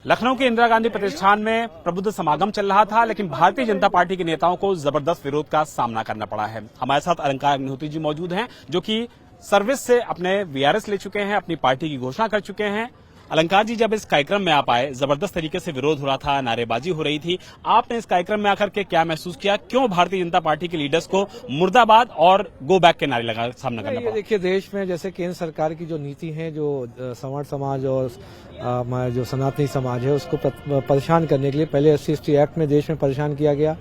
लखनऊ के इंदिरा गांधी प्रतिष्ठान में प्रबुद्ध समागम चल रहा था, लेकिन भारतीय जनता पार्टी के नेताओं को जबरदस्त विरोध का सामना करना पड़ा है। हमारे साथ अलंकार अग्निहोत्री जी मौजूद हैं, जो कि सर्विस से अपने वीआरएस ले चुके हैं, अपनी पार्टी की घोषणा कर चुके हैं। अलंकार जी, जब इस कार्यक्रम में आप आए, जबरदस्त तरीके से विरोध हो रहा था, नारेबाजी हो रही थी, आपने इस कार्यक्रम में आकर के क्या महसूस किया? क्यों भारतीय जनता पार्टी के लीडर्स को मुर्दाबाद और गो बैक के नारे लगा सामना करना पड़ा? देखिए, देश में जैसे केंद्र सरकार की जो नीति है, जो सवर्ण समाज और जो सनातनी समाज है, उसको परेशान करने के लिए पहले SC/ST एक्ट में देश में परेशान किया गया,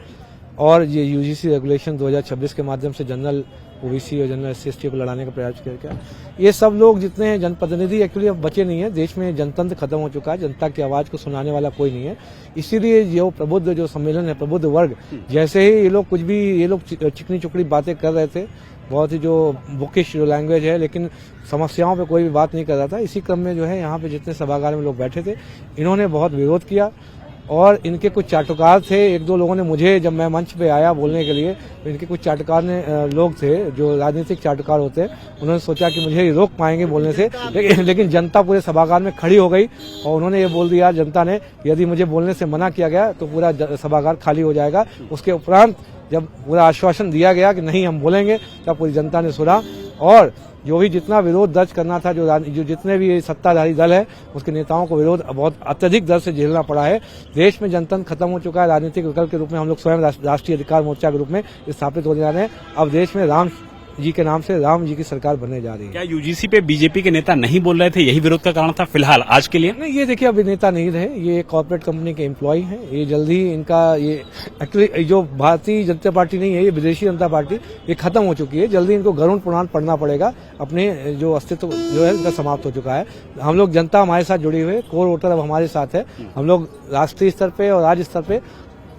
और ये UGC रेगुलेशन 2026 के माध्यम से जनरल OBC और जनरल SC/ST को लड़ाने का प्रयास किया गया। ये सब लोग जितने हैं जनप्रतिनिधि एक्चुअली अब बचे नहीं है। देश में जनतंत्र खत्म हो चुका है, जनता की आवाज को सुनाने वाला कोई नहीं है। इसीलिए जो प्रबुद्ध जो सम्मेलन है, प्रबुद्ध वर्ग, जैसे ही ये लोग चिकनी चुकड़ी बातें कर रहे थे, बहुत ही जो बुकिश जो लैंग्वेज है, लेकिन समस्याओं पे कोई भी बात नहीं कर रहा था। इसी क्रम में जो है यहाँ पे जितने सभागार में लोग बैठे थे, इन्होंने बहुत विरोध किया, और इनके कुछ चाटुकार थे। एक दो लोगों ने मुझे, जब मैं मंच पे आया बोलने के लिए, तो इनके कुछ चाटुकार लोग थे, जो राजनीतिक चाटुकार होते हैं, उन्होंने सोचा कि मुझे रोक पाएंगे बोलने से, लेकिन जनता पूरे सभागार में खड़ी हो गई, और उन्होंने ये बोल दिया जनता ने, यदि मुझे बोलने से मना किया गया तो पूरा सभागार खाली हो जाएगा। उसके उपरांत जब पूरा आश्वासन दिया गया कि नहीं हम बोलेंगे, तब पूरी जनता ने सुना, और जो भी जितना विरोध दर्ज करना था, जो जितने भी सत्ताधारी दल है, उसके नेताओं को विरोध बहुत अत्यधिक दर से झेलना पड़ा है। देश में जनतंत्र खत्म हो चुका है। राजनीतिक विकल्प के रूप में हम लोग स्वयं राष्ट्रीय अधिकार मोर्चा के रूप में स्थापित होने जा रहे हैं। अब देश में राम जी के नाम से राम जी की सरकार बनने जा रही है। क्या UGC पे बीजेपी के नेता नहीं बोल रहे थे, यही विरोध का कारण था फिलहाल आज के लिए? नहीं, ये देखिए, अभी नेता नहीं रहे, ये कॉर्पोरेट कंपनी के एम्प्लॉय हैं। ये जल्दी इनका ये एक्चुअली जो भारतीय जनता पार्टी नहीं है, ये विदेशी जनता पार्टी, ये खत्म हो चुकी है। जल्दी इनको गरुड़ पुराण पढ़ना पड़ेगा। अपने जो अस्तित्व जो है इनका समाप्त हो चुका है। हम लोग, जनता हमारे साथ जुड़ी हुई है, कोर वोटर अब हमारे साथ है। हम लोग राष्ट्रीय स्तर पे और राज्य स्तर पे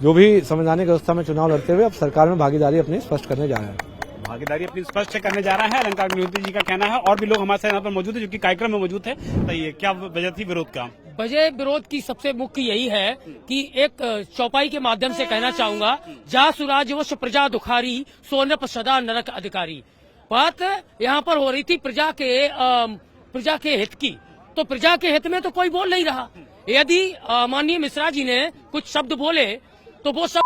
जो भी संवैधानिक व्यवस्था में चुनाव लड़ते हुए अब सरकार में भागीदारी अपनी स्पष्ट करने जा रहे हैं। भागीदारी अपनी स्पष्ट करने जा रहा है, अलंकार अग्निहोत्री जी का कहना है। और भी लोग हमारे साथ यहाँ पर मौजूद है, जो कि कार्यक्रम में मौजूद है। तो ये क्या वजह थी विरोध का? वजह विरोध की सबसे मुख्य यही है कि एक चौपाई के माध्यम से कहना चाहूंगा, जा सुराजवश प्रजा दुखारी, सोनप सदा नरक अधिकारी। बात यहाँ पर हो रही थी प्रजा के हित की, तो प्रजा के हित में तो कोई बोल नहीं रहा। यदि माननीय मिश्रा जी ने कुछ शब्द बोले, तो वो सब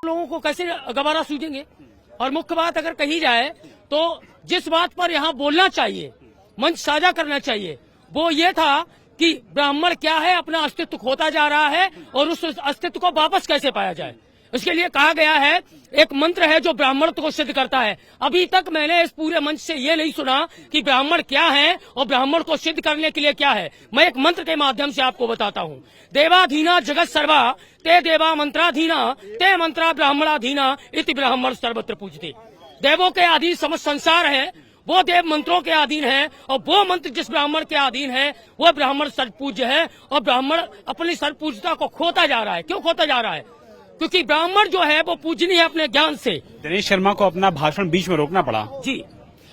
लोगों को कैसे गवारा सूझेंगे? और मुख्य बात अगर कही जाए, तो जिस बात पर यहाँ बोलना चाहिए, मंच साझा करना चाहिए, वो ये था कि ब्राह्मण क्या है, अपना अस्तित्व खोता जा रहा है, और उस अस्तित्व को वापस कैसे पाया जाए। इसके लिए कहा गया है, एक मंत्र है जो ब्राह्मणत्व को सिद्ध करता है। अभी तक मैंने इस पूरे मंच से ये नहीं सुना कि ब्राह्मण क्या है और ब्राह्मण को सिद्ध करने के लिए क्या है। मैं एक मंत्र के माध्यम से आपको बताता हूँ। देवाधीना जगत सर्वा, ते देवा मंत्राधीना, ते मंत्रा ब्राह्मणाधीना, इति ब्राह्मण सर्वत्र पूजते। देवों के अधीन समस्त संसार है, वो देव मंत्रों के अधीन है, और वो मंत्र जिस ब्राह्मण के अधीन है, वो ब्राह्मण सर्वपूज्य है। और ब्राह्मण अपनी सर्वपूज्यता को खोता जा रहा है। क्यों खोता जा रहा है? क्योंकि ब्राह्मण जो है वो पूजनीय है अपने ज्ञान से। दिनेश शर्मा को अपना भाषण बीच में रोकना पड़ा। जी,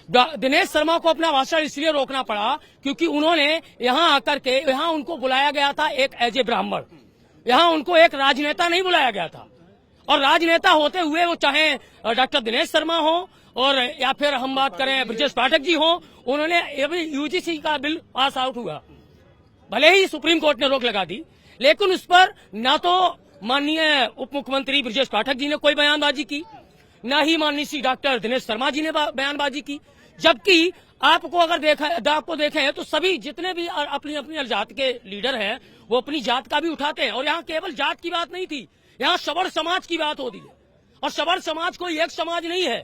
दिनेश शर्मा को अपना भाषण इसलिए रोकना पड़ा क्योंकि उन्होंने यहाँ आकर के, यहाँ उनको बुलाया गया था एक एज ए ब्राह्मण, यहाँ उनको एक राजनेता नहीं बुलाया गया था। और राजनेता होते हुए वो चाहे डॉक्टर दिनेश शर्मा हो, और या फिर हम बात करें ब्रजेश पाठक जी हो, उन्होंने UGC का बिल पास आउट हुआ, भले ही सुप्रीम कोर्ट ने रोक लगा दी, लेकिन उस पर ना तो माननीय उप मुख्यमंत्री ब्रजेश पाठक जी ने कोई बयानबाजी की, ना ही माननीय श्री डॉक्टर दिनेश शर्मा जी ने बयानबाजी की। जबकि आपको अगर देखें तो सभी जितने भी अपनी अपनी जात के लीडर हैं, वो अपनी जात का भी उठाते हैं। और यहाँ केवल जात की बात नहीं थी, यहाँ सवर्ण समाज की बात होती है। और सवर्ण समाज कोई एक समाज नहीं है,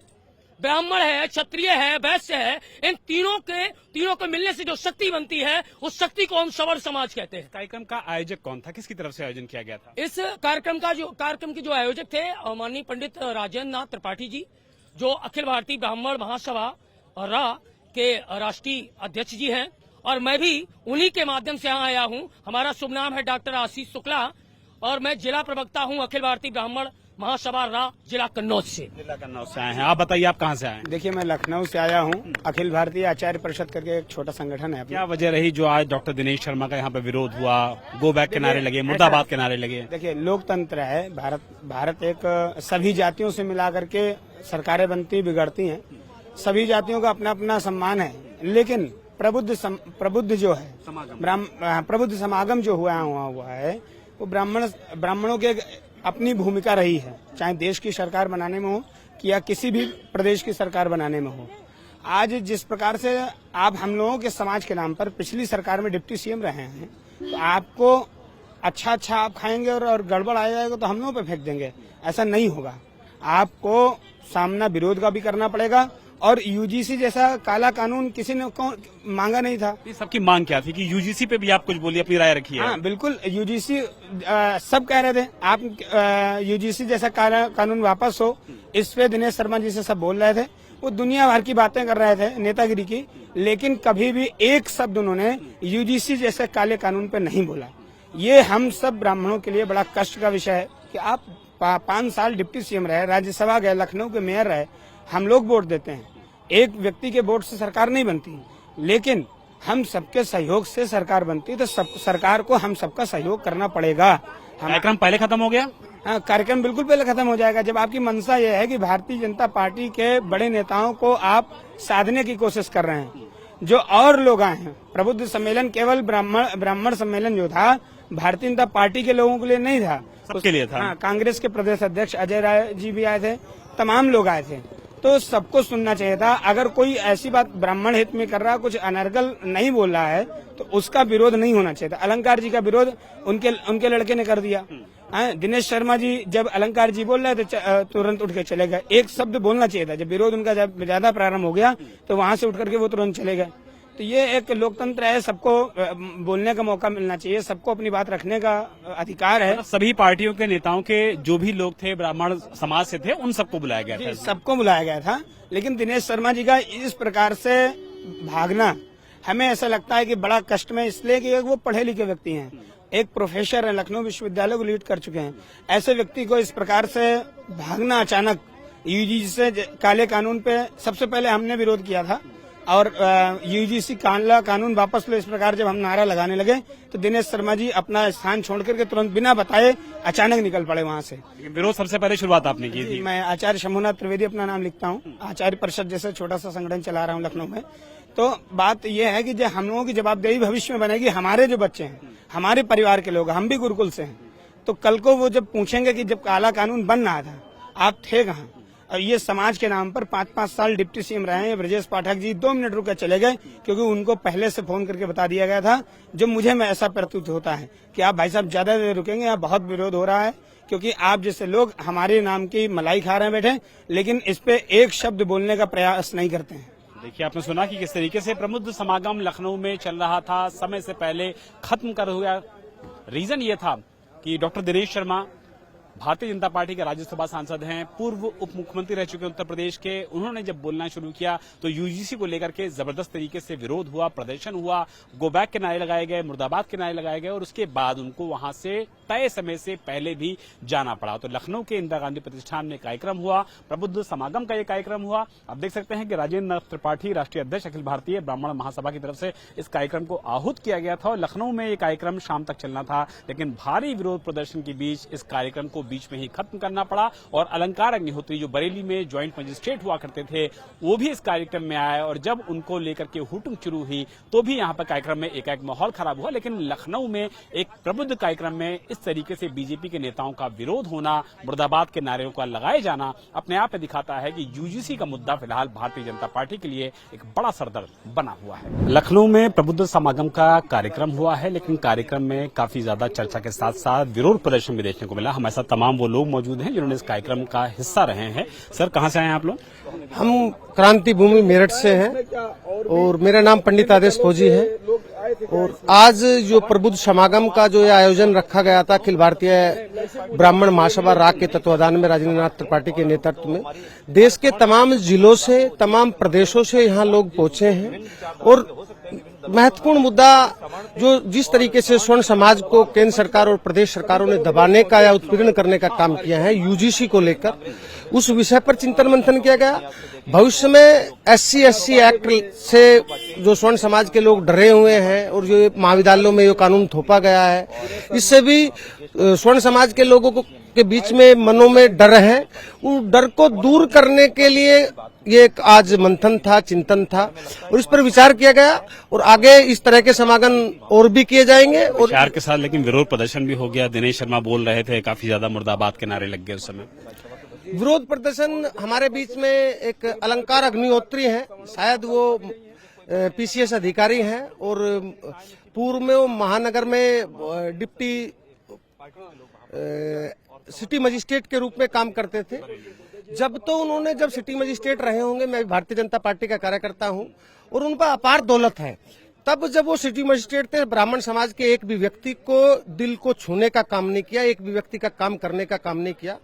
ब्राह्मण है, क्षत्रिय है, वैश्य है, इन तीनों को मिलने से जो शक्ति बनती है, उस शक्ति को हम सवर्ण समाज कहते हैं। कार्यक्रम का आयोजक कौन था, किसकी तरफ से आयोजन किया गया था? इस कार्यक्रम के जो आयोजक थे, माननीय पंडित राजेंद्र नाथ त्रिपाठी जी, जो अखिल भारतीय ब्राह्मण महासभा रा के राष्ट्रीय अध्यक्ष जी हैं, और मैं भी उन्हीं के माध्यम से यहाँ आया हूँ। हमारा शुभ नाम है डॉक्टर आशीष शुक्ला, और मैं जिला प्रवक्ता हूँ अखिल भारतीय ब्राह्मण महासभा रा, जिला कन्नौज से। आए हैं। आप बताइए, आप कहाँ से आए हैं? देखिए, मैं लखनऊ से आया हूँ। अखिल भारतीय आचार्य परिषद करके एक छोटा संगठन है। क्या वजह रही जो आज डॉक्टर दिनेश शर्मा का यहाँ पे विरोध हुआ, गो बैक के नारे लगे, मुर्दाबाद के नारे लगे? देखिए, लोकतंत्र है, भारत एक सभी जातियों से मिला करके सरकारें बनती बिगड़ती हैं, सभी जातियों का अपना अपना सम्मान है, लेकिन प्रबुद्ध जो है प्रबुद्ध समागम जो हुआ है वो ब्राह्मणों के अपनी भूमिका रही है, चाहे देश की सरकार बनाने में हो या किसी भी प्रदेश की सरकार बनाने में हो। आज जिस प्रकार से आप हम लोगों के समाज के नाम पर पिछली सरकार में डिप्टी सीएम रहे हैं, तो आपको अच्छा आप खाएंगे और गड़बड़ आ जाएगा तो हम लोगों पे फेंक देंगे, ऐसा नहीं होगा। आपको सामना विरोध का भी करना पड़ेगा। और यूजीसी जैसा काला कानून किसी ने मांगा नहीं था। सबकी मांग क्या थी कि यूजीसी पे भी आप कुछ बोलिए, अपनी राय रखिए। हाँ बिल्कुल, यूजीसी सब कह रहे थे आप यूजीसी जैसा काला कानून वापस हो, इस पे दिनेश शर्मा जी से सब बोल रहे थे। वो दुनिया भर की बातें कर रहे थे नेतागिरी की, लेकिन कभी भी एक शब्द उन्होंने यूजीसी जैसे काले कानून पे नहीं बोला। ये हम सब ब्राह्मणों के लिए बड़ा कष्ट का विषय है कि आप 5 साल डिप्टी सीएम रहे, राज्यसभा गए, लखनऊ के मेयर रहे। हम लोग वोट देते हैं, एक व्यक्ति के वोट से सरकार नहीं बनती, लेकिन हम सबके सहयोग से सरकार बनती है। तो सरकार को हम सबका सहयोग करना पड़ेगा। कार्यक्रम पहले खत्म हो गया? हाँ, कार्यक्रम बिल्कुल पहले खत्म हो जाएगा। जब आपकी मंशा ये है कि भारतीय जनता पार्टी के बड़े नेताओं को आप साधने की कोशिश कर रहे हैं, जो और लोग आए हैं। प्रबुद्ध सम्मेलन केवल ब्राह्मण सम्मेलन जो था भारतीय जनता पार्टी के लोगों के लिए नहीं था, सबके लिए था। हाँ, कांग्रेस के प्रदेश अध्यक्ष अजय राय जी भी आए थे, तमाम लोग आए थे। तो सबको सुनना चाहिए था। अगर कोई ऐसी बात ब्राह्मण हित में कर रहा, कुछ अनर्गल नहीं बोल रहा है, तो उसका विरोध नहीं होना चाहिए था। अलंकार जी का विरोध उनके लड़के ने कर दिया। दिनेश शर्मा जी जब अलंकार जी बोल रहे थे तुरंत उठ के चले गए। एक शब्द बोलना चाहिए था। जब विरोध उनका जब ज्यादा प्रारंभ हो गया तो वहां से उठ करके वो तुरंत चले गए। तो ये एक लोकतंत्र है, सबको बोलने का मौका मिलना चाहिए, सबको अपनी बात रखने का अधिकार है। सभी पार्टियों के नेताओं के जो भी लोग थे ब्राह्मण समाज से थे, उन सबको बुलाया गया था। सबको बुलाया गया था, लेकिन दिनेश शर्मा जी का इस प्रकार से भागना हमें ऐसा लगता है कि बड़ा कष्ट में, इसलिए कि वो पढ़े लिखे व्यक्ति हैं, एक प्रोफेसर है, लखनऊ विश्वविद्यालय को लीड कर चुके हैं। ऐसे व्यक्ति को इस प्रकार से भागना अचानक, यूजीसी से काले कानून पे सबसे पहले हमने विरोध किया था, और यूजीसी काला कानून वापस लो, इस प्रकार जब हम नारा लगाने लगे तो दिनेश शर्मा जी अपना स्थान छोड़ करके तुरंत बिना बताए अचानक निकल पड़े वहां से। विरोध सबसे पहले शुरुआत आपने की थी? मैं आचार्य शंभुनाथ त्रिवेदी अपना नाम लिखता हूँ, आचार्य परिषद जैसे छोटा सा संगठन चला रहा हूँ लखनऊ में। तो बात यह है कि हम लोगों की जवाबदेही भविष्य में बनेगी। हमारे जो बच्चे हैं, हमारे परिवार के लोग, हम भी गुरुकुल से हैं, तो कल को वो जब पूछेंगे कि जब काला कानून बन रहा था आप थे कहाँ, और ये समाज के नाम पर 5-5 साल डिप्टी सीएम रहे हैं। ब्रजेश पाठक जी 2 मिनट रुक कर चले गए, क्योंकि उनको पहले से फोन करके बता दिया गया था। जो मुझे में ऐसा प्रतीत होता है कि आप भाई साहब ज्यादा देर रुकेंगे, यहाँ बहुत विरोध हो रहा है, क्योंकि आप जैसे लोग हमारे नाम की मलाई खा रहे हैं बैठे, लेकिन इस पे एक शब्द बोलने का प्रयास नहीं करते हैं। देखिए, आपने सुना कि किस तरीके से प्रबुद्ध समागम लखनऊ में चल रहा था, समय से पहले खत्म कर हुआ। रीजन ये था कि डॉक्टर दिनेश शर्मा भारतीय जनता पार्टी के राज्यसभा सांसद हैं, पूर्व उप मुख्यमंत्री रह चुके उत्तर प्रदेश के। उन्होंने जब बोलना शुरू किया तो यूजीसी को लेकर के जबरदस्त तरीके से विरोध हुआ, प्रदर्शन हुआ, गो बैक के नारे लगाए गए, मुर्दाबाद के नारे लगाए गए, और उसके बाद उनको वहां से तय समय से पहले भी जाना पड़ा। तो लखनऊ के इंदिरा गांधी प्रतिष्ठान में कार्यक्रम हुआ, प्रबुद्ध समागम का ये कार्यक्रम हुआ। आप देख सकते हैं कि राजेंद्र नाथ त्रिपाठी, राष्ट्रीय अध्यक्ष अखिल भारतीय ब्राह्मण महासभा की तरफ से इस कार्यक्रम को आहूत किया गया था, और लखनऊ में ये कार्यक्रम शाम तक चलना था, लेकिन भारी विरोध प्रदर्शन के बीच इस कार्यक्रम को बीच में ही खत्म करना पड़ा। और अलंकार अग्निहोत्री जो बरेली में ज्वाइंट मजिस्ट्रेट हुआ करते थे, वो भी इस कार्यक्रम में आए, और जब उनको लेकर के हुटुम शुरू हुई तो भी यहाँ पर कार्यक्रम में एकाएक माहौल खराब हुआ। लेकिन लखनऊ में एक प्रबुद्ध कार्यक्रम में इस तरीके से बीजेपी के नेताओं का विरोध होना, मुर्दाबाद के नारे का लगाए जाना अपने आप में दिखाता है कि यूजीसी का मुद्दा फिलहाल भारतीय जनता पार्टी के लिए एक बड़ा सरदर्द बना हुआ है। लखनऊ में प्रबुद्ध समागम का कार्यक्रम हुआ है, लेकिन कार्यक्रम में काफी ज्यादा चर्चा के साथ साथ विरोध प्रदर्शन भी देखने को मिला। हमारे साथ तमाम वो लोग मौजूद हैं जिन्होंने इस कार्यक्रम का हिस्सा रहे हैं। सर, कहाँ से आए हैं आप लोग? हम क्रांति भूमि मेरठ से हैं, और मेरा नाम पंडित आदेश फौजी है। और आज जो प्रबुद्ध समागम का जो आयोजन रखा गया था अखिल भारतीय ब्राह्मण महासभा राग के तत्वाधान में राजेंद्र नाथ त्रिपाठी के नेतृत्व में, देश के तमाम जिलों से, तमाम प्रदेशों से यहाँ लोग पहुंचे हैं। और महत्वपूर्ण मुद्दा जो जिस तरीके से स्वर्ण समाज को केंद्र सरकार और प्रदेश सरकारों ने दबाने का या उत्पीड़न करने का काम किया है यूजीसी को लेकर, उस विषय पर चिंतन मंथन किया गया। भविष्य में SC/ST एक्ट से जो स्वर्ण समाज के लोग डरे हुए हैं, और जो महाविद्यालयों में ये कानून थोपा गया है, इससे भी स्वर्ण समाज के लोगों को के बीच में मनों में डर है, उस डर को दूर करने के लिए ये एक आज मंथन था, चिंतन था और इस पर विचार किया गया और आगे इस तरह के समागम और भी किए जाएंगे। और विचार के साथ लेकिन विरोध प्रदर्शन भी हो गया। दिनेश शर्मा बोल रहे थे, काफी ज्यादा मुर्दाबाद के नारे लग गए उस समय। विरोध प्रदर्शन हमारे बीच में एक अलंकार अग्निहोत्री हैं, शायद वो पीसीएस अधिकारी हैं और पूर्व में वो महानगर में डिप्टी सिटी मजिस्ट्रेट के रूप में काम करते थे। जब सिटी मजिस्ट्रेट रहे होंगे, मैं भारतीय जनता पार्टी का कार्यकर्ता हूं और उन पर अपार दौलत है, तब जब वो सिटी मजिस्ट्रेट थे, ब्राह्मण समाज के एक भी व्यक्ति को दिल को छूने का काम नहीं किया, एक भी व्यक्ति का काम करने का काम नहीं किया।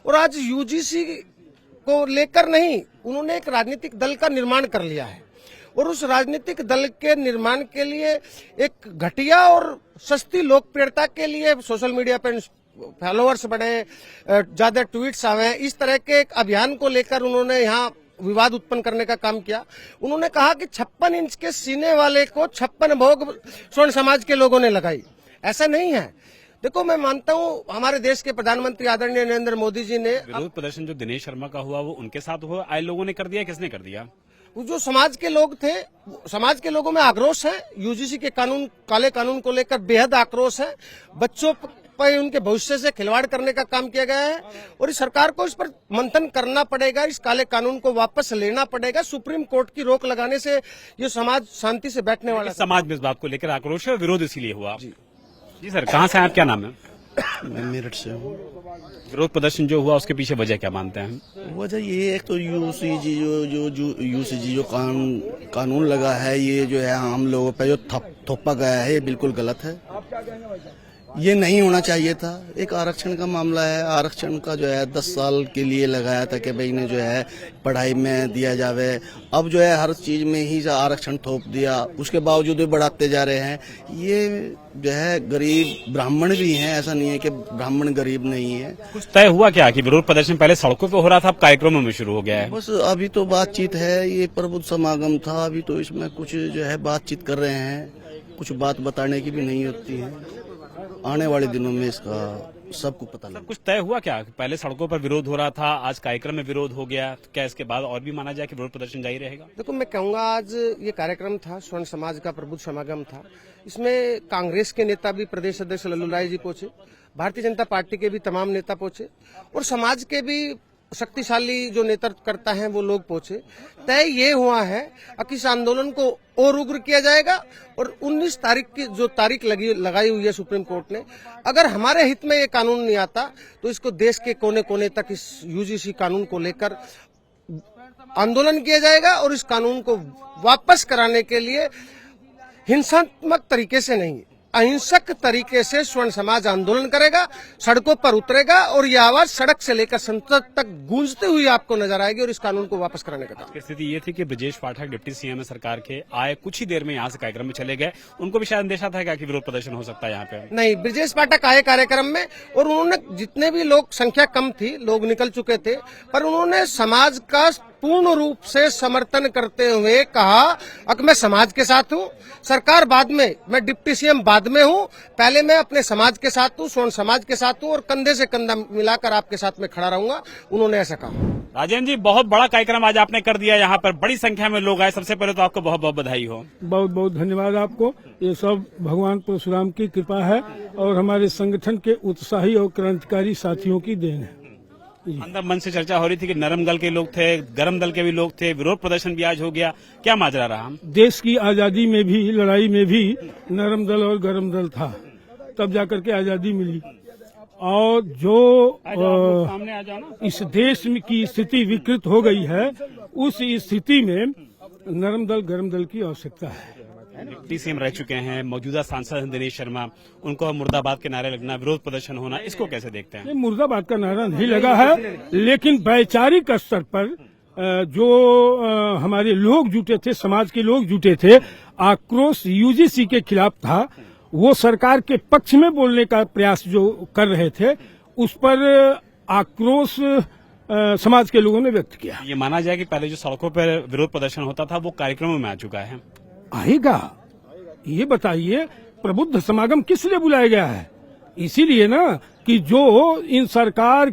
और आज यूजीसी को लेकर नहीं, उन्होंने एक राजनीतिक दल का निर्माण कर लिया है और उस राजनीतिक दल के निर्माण के लिए एक घटिया और सस्ती लोकप्रियता के लिए सोशल मीडिया पर फॉलोअर्स बढ़े, ज्यादा ट्वीट्स आवे, इस तरह के एक अभियान को लेकर उन्होंने यहाँ विवाद उत्पन्न करने का काम किया। उन्होंने कहा कि 56 इंच के सीने वाले को 56 भोग स्वर्ण समाज के लोगों ने लगाई। ऐसा नहीं है। देखो, मैं मानता हूँ हमारे देश के प्रधानमंत्री आदरणीय नरेंद्र मोदी जी ने विरोध प्रदर्शन जो दिनेश शर्मा का हुआ वो उनके साथ हुआ, आए लोगों ने कर दिया, किसने कर दिया? जो समाज के लोग थे, समाज के लोगों में आक्रोश है। यूजीसी के कानून, काले कानून को लेकर बेहद आक्रोश है। बच्चों पर उनके भविष्य से खिलवाड़ करने का काम किया गया है और इस सरकार को इस पर मंथन करना पड़ेगा, इस काले कानून को वापस लेना पड़ेगा। सुप्रीम कोर्ट की रोक लगाने से ये समाज शांति से बैठने वाला है। समाज में इस बात को लेकर आक्रोश है, विरोध इसीलिए हुआ। जी सर, कहाँ से हैं आप, क्या नाम है? मैं मेरठ से हूँ। विरोध प्रदर्शन जो हुआ उसके पीछे वजह क्या मानते हैं? वजह ये एक तो यूसीजी यूसीजी जो कानून लगा है, ये जो है हम लोगों पे जो थोपा गया है, ये बिल्कुल गलत है। ये नहीं होना चाहिए था। एक आरक्षण का मामला है, आरक्षण का जो है 10 साल के लिए लगाया था कि भाई ने जो है पढ़ाई में दिया जावे। अब जो है हर चीज में ही आरक्षण थोप दिया, उसके बावजूद भी बढ़ाते जा रहे हैं। ये जो है गरीब ब्राह्मण भी हैं, ऐसा नहीं है कि ब्राह्मण गरीब नहीं है। कुछ तय हुआ क्या कि विरोध प्रदर्शन पहले सड़कों पे हो रहा था, अब कार्यक्रमों में शुरू हो गया है? बस अभी तो बातचीत है, ये प्रबुद्ध समागम था, अभी तो इसमें कुछ जो है बातचीत कर रहे हैं। कुछ बात बताने की भी नहीं होती है, आने वाले दिनों में इसका सबको पता लगा। कुछ तय हुआ क्या? पहले सड़कों पर विरोध हो रहा था, आज कार्यक्रम में विरोध हो गया, तो क्या इसके बाद और भी माना जाए कि विरोध प्रदर्शन जारी रहेगा? देखो, मैं कहूंगा आज ये कार्यक्रम था, स्वर्ण समाज का प्रबुद्ध समागम था। इसमें कांग्रेस के नेता भी, प्रदेश अध्यक्ष लल्लू राय जी पहुंचे, भारतीय जनता पार्टी के भी तमाम नेता पहुंचे और समाज के भी शक्तिशाली जो नेतृत्व करता है वो लोग पहुंचे। तय ये हुआ है कि इस आंदोलन को और उग्र किया जाएगा और 19 तारीख की जो तारीख लगाई हुई है सुप्रीम कोर्ट ने, अगर हमारे हित में ये कानून नहीं आता तो इसको देश के कोने कोने तक इस यूजीसी कानून को लेकर आंदोलन किया जाएगा और इस कानून को वापस कराने के लिए हिंसात्मक तरीके से नहीं, अहिंसक तरीके से स्वर्ण समाज आंदोलन करेगा, सड़कों पर उतरेगा और ये आवाज सड़क से लेकर संसद तक गूंजती हुई आपको नजर आएगी और इस कानून को वापस कराने का काम। स्थिति ये थी कि ब्रजेश पाठक डिप्टी सीएम सरकार के आए कुछ ही देर में यहाँ से कार्यक्रम में चले गए। उनको भी शायद अंदेशा था क्या कि विरोध प्रदर्शन हो सकता है यहाँ पे? नहीं, ब्रजेश पाठक आए कार्यक्रम में और उन्होंने, जितने भी लोग, संख्या कम थी, लोग निकल चुके थे, पर उन्होंने समाज का पूर्ण रूप से समर्थन करते हुए कहा कि मैं समाज के साथ हूं, सरकार बाद में, मैं डिप्टी सीएम बाद में हूं, पहले मैं अपने समाज के साथ हूं, स्वर्ण समाज के साथ हूं और कंधे से कंधा मिलाकर आपके साथ में खड़ा रहूंगा। उन्होंने ऐसा कहा। राजेंद्र जी, बहुत बड़ा कार्यक्रम आज आपने कर दिया, यहाँ पर बड़ी संख्या में लोग आए। सबसे पहले तो आपको बहुत बहुत बधाई हो। बहुत बहुत धन्यवाद आपको। ये सब भगवान परशुराम की कृपा है और हमारे संगठन के उत्साही और क्रांतिकारी साथियों की देन है। अंदर मन से चर्चा हो रही थी कि नरम दल के लोग थे, गरम दल के भी लोग थे, विरोध प्रदर्शन भी आज हो गया, क्या माजरा रहा? देश की आजादी में भी, लड़ाई में भी नरम दल और गरम दल था, तब जाकर के आजादी मिली। और जो इस देश की स्थिति विकृत हो गई है, उस स्थिति में नरम दल गरम दल की आवश्यकता है। डिप्टी सीएम रह चुके हैं, मौजूदा सांसद दिनेश शर्मा, उनको मुर्दाबाद के नारे लगना, विरोध प्रदर्शन होना, इसको कैसे देखते हैं? मुर्दाबाद का नारा नहीं लगा है, लेकिन वैचारिक स्तर पर जो हमारे लोग जुटे थे, समाज के लोग जुटे थे, आक्रोश यूजीसी के खिलाफ था। वो सरकार के पक्ष में बोलने का प्रयास जो कर रहे थे, उस पर आक्रोश समाज के लोगों ने व्यक्त किया। ये माना जाए कि पहले जो सड़कों पर विरोध प्रदर्शन होता था वो कार्यक्रमों में आ चुका है? आएगा। ये बताइए, प्रबुद्ध समागम किस लिए बुलाया गया है? इसीलिए ना कि जो इन सरकार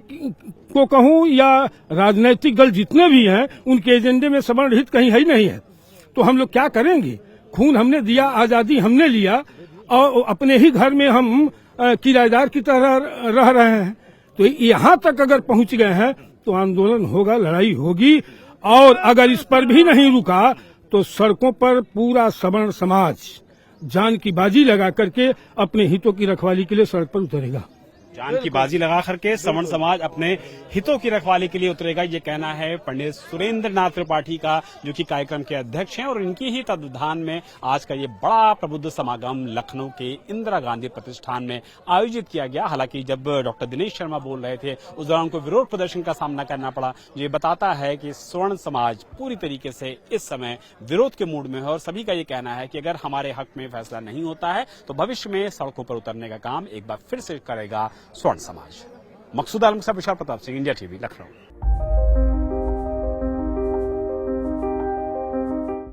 को कहूं या राजनीतिक दल जितने भी हैं उनके एजेंडे में सवर्ण हित कहीं है ही नहीं है। तो हम लोग क्या करेंगे? खून हमने दिया, आजादी हमने लिया और अपने ही घर में हम किराएदार की तरह रह रहे हैं। तो यहाँ तक अगर पहुंच गए हैं तो आंदोलन होगा, लड़ाई होगी। और अगर इस पर भी नहीं रुका तो सड़कों पर पूरा सवर्ण समाज जान की बाजी लगा करके अपने हितों की रखवाली के लिए सड़क पर उतरेगा। जान की बाजी लगा करके सवर्ण समाज अपने हितों की रखवाली के लिए उतरेगा, ये कहना है पंडित सुरेंद्र नाथ त्रिपाठी का, जो कि कार्यक्रम के अध्यक्ष हैं। और इनकी ही तत्वाधान में आज का ये बड़ा प्रबुद्ध समागम लखनऊ के इंदिरा गांधी प्रतिष्ठान में आयोजित किया गया। हालांकि जब डॉक्टर दिनेश शर्मा बोल रहे थे उस दौरान उनको विरोध प्रदर्शन का सामना करना पड़ा। ये बताता है कि स्वर्ण समाज पूरी तरीके से इस समय विरोध के मूड में है और सभी का ये कहना है कि अगर हमारे हक में फैसला नहीं होता है तो भविष्य में सड़कों पर उतरने का काम एक बार फिर से करेगा स्वर्ण समाज। मकसूद आलम के साथ विशाल प्रताप सिंह, इंडिया टीवी, लखनऊ।